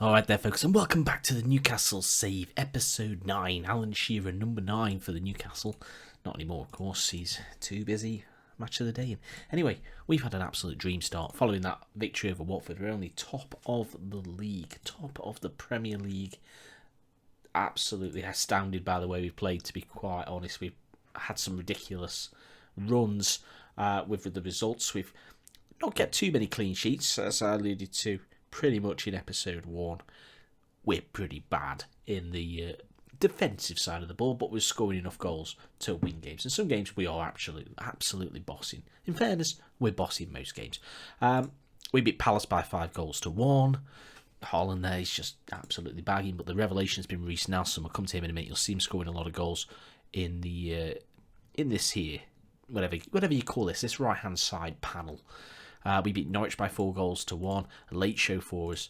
Alright there folks, and welcome back to the Newcastle Save, episode 9. Alan Shearer, number 9 for the Newcastle. Not anymore, of course, he's too busy. Match of the day. Anyway, we've had an absolute dream start. Following that victory over Watford, we're only top of the league, top of the Premier League. Absolutely astounded by the way we've played, to be quite honest. We've had some ridiculous runs with the results. We've not get too many clean sheets, as I alluded to pretty much in episode 1. We're pretty bad in the defensive side of the ball, but we're scoring enough goals to win games. And some games we are absolutely bossing. In fairness, we're bossing most games. We beat Palace by 5-1. Holland there is just absolutely bagging, but the revelation has been Reiss Nelson. We'll come to him in a minute. You'll see him scoring a lot of goals in the in this here, whatever you call this right hand side panel. We beat Norwich by 4-1, a late show for us,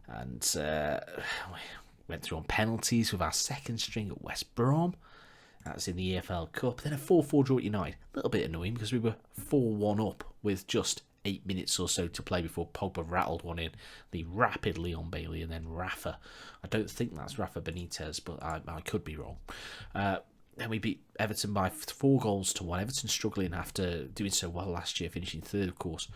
and we went through on penalties with our second string at West Brom. That's in the EFL Cup. Then a 4-4 draw at United. A little bit annoying because we were 4-1 up with just 8 minutes or so to play before Pogba rattled one in. The rapid Leon Bailey and then Rafa. I don't think that's Rafa Benitez, but I could be wrong. Then we beat Everton by 4-1. Everton struggling after doing so well last year, finishing third, of course.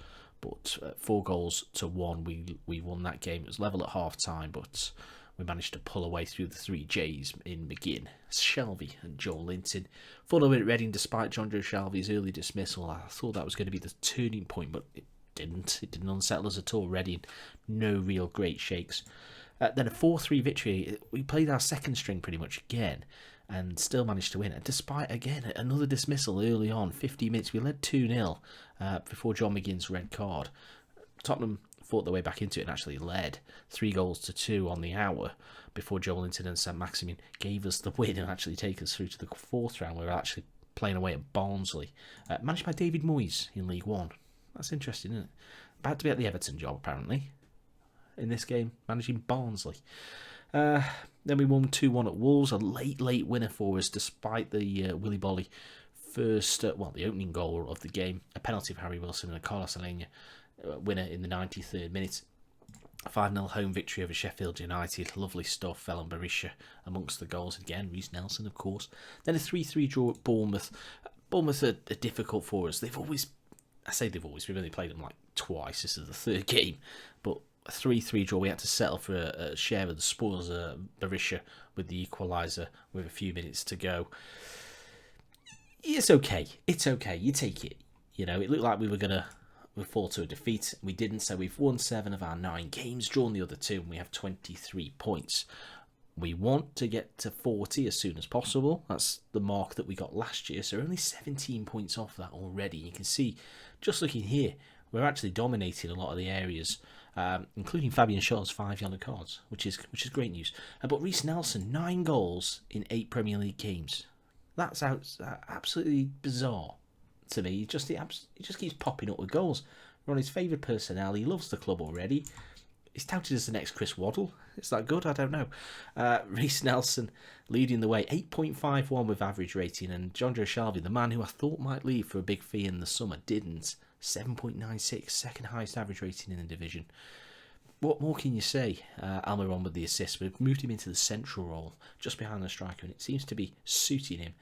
But 4-1, we won that game. It was level at half time, but we managed to pull away through the 3Js in McGinn, Shelvey and Joel Linton. 4-0 at Reading despite John Joe Shelvey's early dismissal. I thought that was going to be the turning point, but it didn't. It didn't unsettle us at all. Reading, no real great shakes. Then a 4-3 victory. We played our second string pretty much again and still managed to win. And despite, again, another dismissal early on, 50 minutes, we led 2-0 before John McGinn's red card. Tottenham fought their way back into it and actually led 3-2 on the hour before Joel Linton and St Maximin gave us the win and actually take us through to the fourth round. We were actually playing away at Barnsley, managed by David Moyes in League One. That's interesting, isn't it? About to be at the Everton job, apparently, in this game, managing Barnsley. Then we won 2-1 at Wolves, a late winner for us, despite the Willy Bolly first, the opening goal of the game, a penalty of Harry Wilson and a Carlos Alenia winner in the 93rd minute. A 5-0 home victory over Sheffield United, lovely stuff. Felon Berisha amongst the goals again, Reiss Nelson, of course. Then a 3-3 draw at Bournemouth. Bournemouth are difficult for us. We've only played them like twice. This is the third game, but a 3-3 draw. We had to settle for a share of the spoils. Berisha with the equaliser with a few minutes to go. It's okay. You take it. You know, it looked like we fall to a defeat. We didn't, so we've won 7 of our 9 games, drawn the other 2, and we have 23 points. We want to get to 40 as soon as possible. That's the mark that we got last year, so we're only 17 points off that already. You can see, just looking here, we're actually dominating a lot of the areas, including Fabian Schär's 5 yellow cards, which is great news. But Reiss Nelson, 9 goals in 8 Premier League games. That's absolutely bizarre to me. He just keeps popping up with goals. We're on his favourite personnel. He loves the club already. He's touted as the next Chris Waddle. Is that good? I don't know. Reiss Nelson leading the way, 8.51 with average rating, and John Joe Shelvey, the man who I thought might leave for a big fee in the summer, didn't. 7.96, second highest average rating in the division. What more can you say? Almiron with the assist. We've moved him into the central role, just behind the striker, and it seems to be suiting him.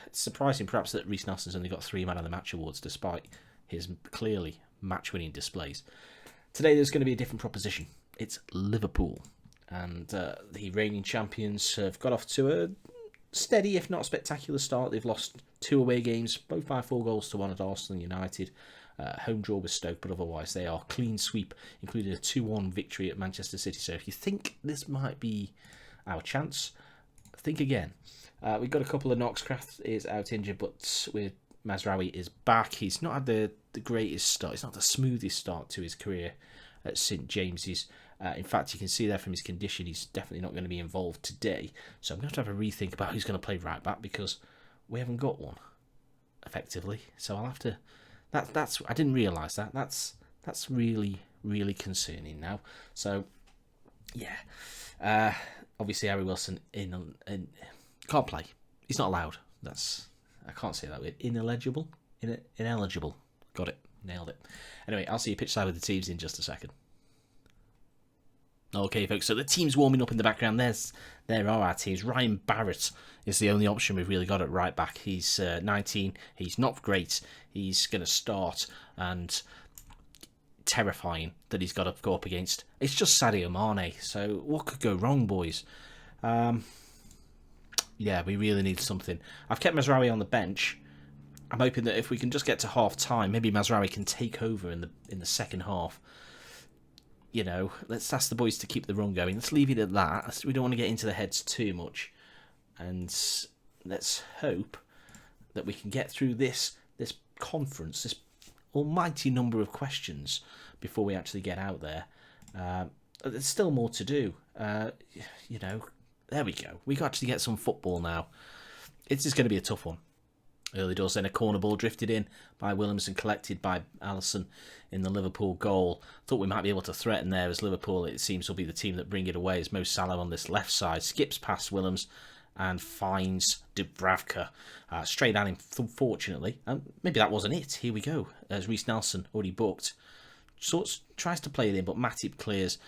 It's surprising, perhaps, that Reiss Nelson's only got 3 Man of the Match awards, despite his clearly match-winning displays. Today, there's going to be a different proposition. It's Liverpool, and the reigning champions have got off to a steady, if not spectacular start. They've lost 2 away games, both by 4-1 at Arsenal United. Home draw with Stoke, but otherwise they are clean sweep, including a 2-1 victory at Manchester City. So if you think this might be our chance, think again. We've got a couple of knocks. Kraft is out injured, but with Mazraoui is back. He's not had the greatest start. It's not the smoothest start to his career at St James's. In fact, you can see there from his condition, he's definitely not going to be involved today. So I'm going to have a rethink about who's going to play right back, because we haven't got one, effectively. So I'll have to... That's I didn't realise that. That's really, really concerning now. So, yeah. Obviously, Harry Wilson can't play. He's not allowed. I can't say that word. Ineligible? Ineligible. Got it. Nailed it. Anyway, I'll see you pitch side with the teams in just a second. Okay, folks, so the team's warming up in the background. There are our teams. Ryan Barrett is the only option we've really got at right back. He's 19. He's not great. He's going to start, and terrifying that he's got to go up against. It's just Sadio Mane. So what could go wrong, boys? Yeah, we really need something. I've kept Mazraoui on the bench. I'm hoping that if we can just get to half time, maybe Mazraoui can take over in the second half. You know, let's ask the boys to keep the run going. Let's leave it at that. We don't want to get into the heads too much. And let's hope that we can get through this conference, this almighty number of questions before we actually get out there. There's still more to do. You know, there we go. We got to get some football now. It's just going to be a tough one. Early doors, then a corner ball drifted in by Willems and collected by Alisson in the Liverpool goal. Thought we might be able to threaten there, as Liverpool, it seems, will be the team that bring it away, as Mo Salah on this left side skips past Willems and finds Dubravka straight at him, fortunately. Maybe that wasn't it. Here we go, as Reece Nelson already booked. Tries to play it in, but Matip clears,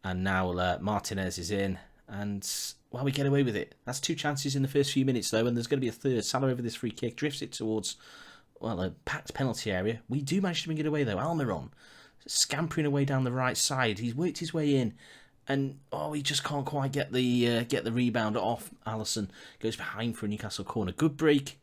and now Martinez is in, and well, we get away with it. That's 2 chances in the first few minutes, though, and there's going to be a third. Salah over this free kick, drifts it towards, well, a packed penalty area. We do manage to bring it away, though. Almiron scampering away down the right side. He's worked his way in, and he just can't quite get the rebound off. Alisson goes behind for a Newcastle corner. Good break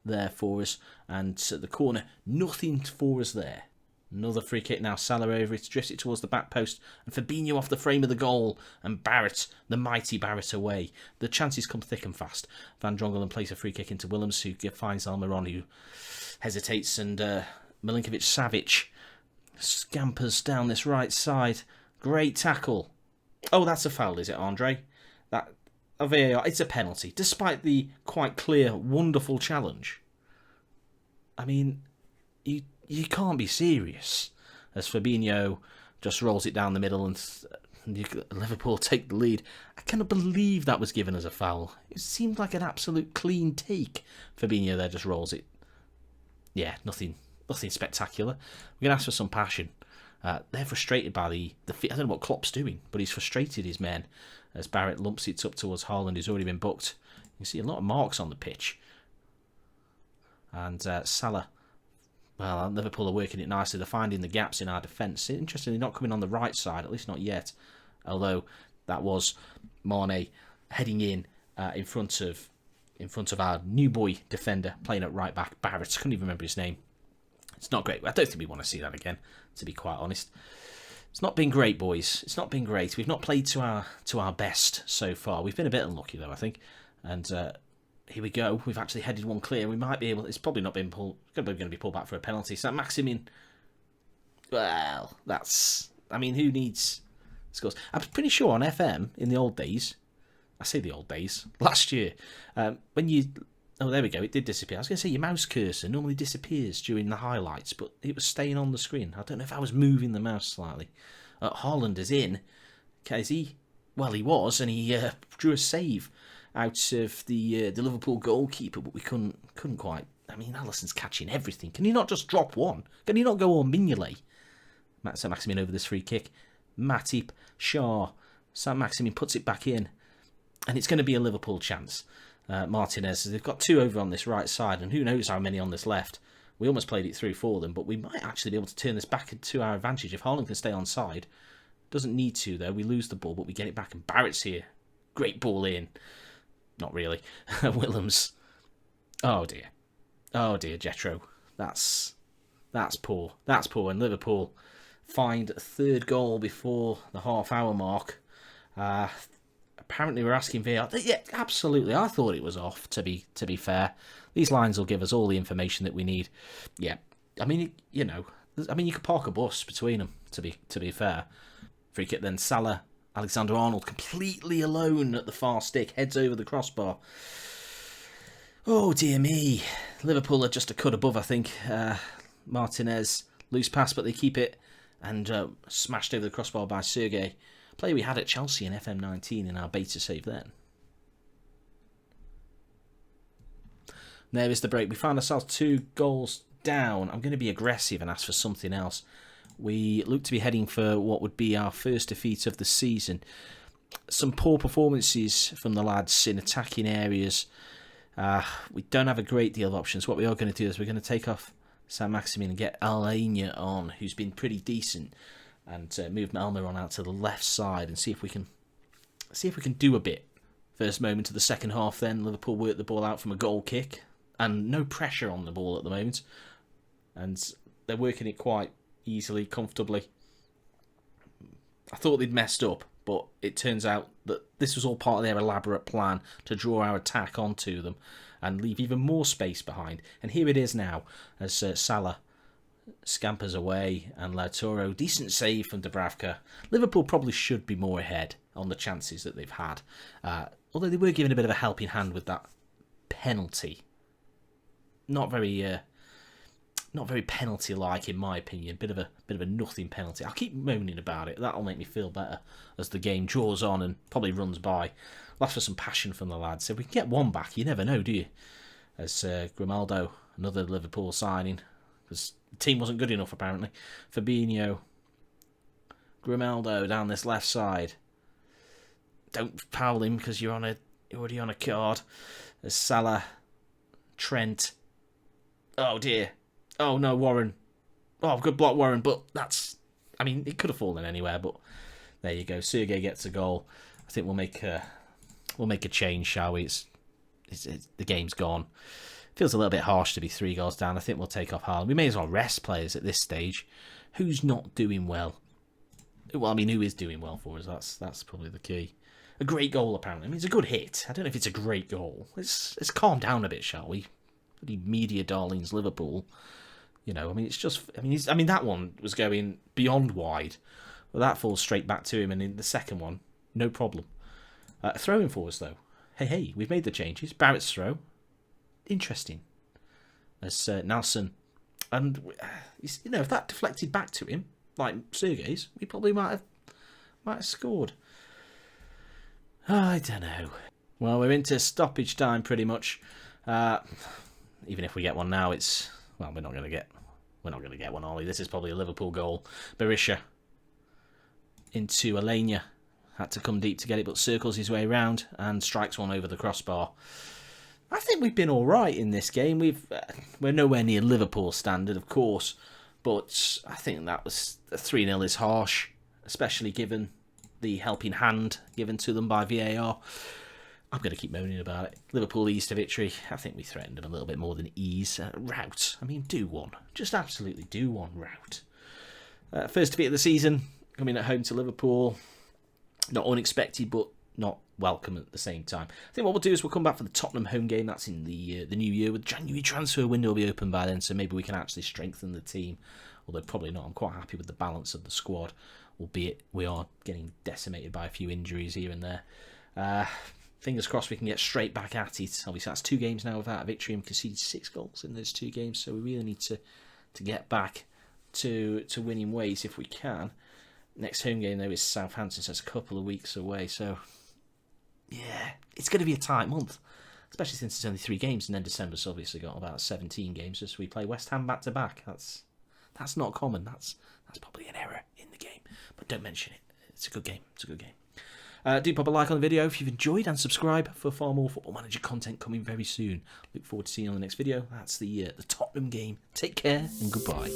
there for us, and the corner, nothing for us there. Another free kick now. Salah over it, drifts it towards the back post, and Fabinho off the frame of the goal, and Barrett, the mighty Barrett, away. The chances come thick and fast. Van Drongelen plays a free kick into Willems, who finds Almiron, who hesitates, and Milinkovic-Savic scampers down this right side. Great tackle. Oh, that's a foul, is it, Andre? That a VAR. It's a penalty, despite the quite clear, wonderful challenge. I mean, you can't be serious, as Fabinho just rolls it down the middle and Liverpool take the lead. I cannot believe that was given as a foul. It seemed like an absolute clean take. Fabinho there just rolls it. Yeah, nothing spectacular. We're going to ask for some passion. They're frustrated by the I don't know what Klopp's doing, but he's frustrated his men as Barrett lumps it up towards Haaland, who's already been booked. You can see a lot of marks on the pitch. And Salah, well, Liverpool are working it nicely. They're finding the gaps in our defence. Interestingly, not coming on the right side, at least not yet. Although that was Mane heading in front of our new boy defender playing at right back. Barrett, couldn't even remember his name. It's not great. I don't think we want to see that again, to be quite honest. It's not been great, boys. It's not been great. We've not played to our best so far. We've been a bit unlucky, though, I think. And here we go. We've actually headed one clear. We might be able. It's probably not been pulled. It's probably going to be pulled back for a penalty. So that Maximin. Well, that's. I mean, who needs scores? I'm pretty sure on FM in the old days. I say the old days. Last year, when you. Oh, there we go. It did disappear. I was going to say your mouse cursor normally disappears during the highlights, but it was staying on the screen. I don't know if I was moving the mouse slightly. Haaland is in. Okay, is he? Well, he was, and he drew a save out of the Liverpool goalkeeper, but we couldn't quite. I mean, Alisson's catching everything. Can he not just drop one? Can he not go all Mignolet? Maximin over this free kick. Matip, Shaw, Saint-Maximin puts it back in, and it's going to be a Liverpool chance. Martinez, they've got 2 over on this right side, and who knows how many on this left. We almost played it through for them, but we might actually be able to turn this back to our advantage if Haaland can stay on side. Doesn't need to, though. We lose the ball, but we get it back, and Barrett's here. Great ball in. Not really. Willems. Oh dear, Jetro. That's poor. That's poor. And Liverpool find a 3rd goal before the half-hour mark. Apparently we're asking VAR. Yeah, absolutely. I thought it was off, to be fair. These lines will give us all the information that we need. Yeah. I mean, you could park a bus between them, to be fair. Free kick then. Salah, Alexander-Arnold completely alone at the far stick, heads over the crossbar. Oh dear me. Liverpool are just a cut above, I think. Martinez, loose pass, but they keep it, and smashed over the crossbar by Sergei. Player we had at Chelsea in FM19 in our beta save then. There is the break. We found ourselves 2 goals down. I'm going to be aggressive and ask for something else. we look to be heading for what would be our first defeat of the season. Some poor performances from the lads in attacking areas. We don't have a great deal of options. What we are going to do is we're going to take off San Maximin and get Alenia on, who's been pretty decent, and move Malmer on out to the left side and see if we can do a bit. First moment of the second half, then Liverpool work the ball out from a goal kick, and no pressure on the ball at the moment, and they're working it quite easily, comfortably. I thought they'd messed up, but it turns out that this was all part of their elaborate plan to draw our attack onto them and leave even more space behind. And here it is now, as Salah scampers away and Lautaro, decent save from Dubravka. Liverpool probably should be more ahead on the chances that they've had, although they were given a bit of a helping hand with that penalty. Not very penalty-like, in my opinion. Bit of a nothing penalty. I'll keep moaning about it. That'll make me feel better as the game draws on and probably runs by. Last for some passion from the lads. If we can get one back, you never know, do you? As Grimaldo, another Liverpool signing, because the team wasn't good enough apparently. Fabinho, Grimaldo down this left side. Don't foul him because you're already on a card. As Salah, Trent. Oh dear. Oh no, Warren. Oh, good block, Warren. But it could have fallen anywhere. But there you go. Sergey gets a goal. I think we'll make a change, shall we? It's the game's gone. Feels a little bit harsh to be 3 goals down. I think we'll take off Haaland. We may as well rest players at this stage. Who's not doing well? Well, who is doing well for us? That's probably the key. A great goal, apparently. It's a good hit. I don't know if it's a great goal. Let's calm down a bit, shall we? Bloody media darlings, Liverpool. It's just. That one was going beyond wide. Well, that falls straight back to him, and in the second one, no problem. Throwing for us, though. Hey, we've made the changes. Barrett's throw. Interesting. As Nelson. And, if that deflected back to him, like Sergey's, we probably might have scored. I don't know. Well, we're into stoppage time, pretty much. Even if we get one now, we're not going to get one, are we? This is probably a Liverpool goal. Berisha into Alenia. Had to come deep to get it, but circles his way around and strikes one over the crossbar. I think we've been all right in this game. We're nowhere near Liverpool standard, of course, but I think that was 3-0 is harsh, especially given the helping hand given to them by VAR. I'm going to keep moaning about it. Liverpool eased to victory. I think we threatened them a little bit more than ease. Rout. Do one. Just absolutely do one, Rout. First defeat of the season, coming at home to Liverpool. Not unexpected, but not welcome at the same time. I think what we'll do is we'll come back for the Tottenham home game. That's in the new year. With January transfer window will be open by then, so maybe we can actually strengthen the team. Although probably not. I'm quite happy with the balance of the squad, albeit we are getting decimated by a few injuries here and there. Fingers crossed we can get straight back at it. Obviously, that's 2 games now without a victory and conceded 6 goals in those 2 games. So we really need to get back to winning ways if we can. Next home game, though, is Southampton, so it's a couple of weeks away. So, yeah, it's going to be a tight month, especially since it's only 3 games, and then December's obviously got about 17 games as we play West Ham back-to-back. That's not common. That's probably an error in the game, but don't mention it. It's a good game. Do pop a like on the video if you've enjoyed, and subscribe for far more Football Manager content coming very soon. Look forward to seeing you on the next video. That's the Tottenham game. Take care and goodbye.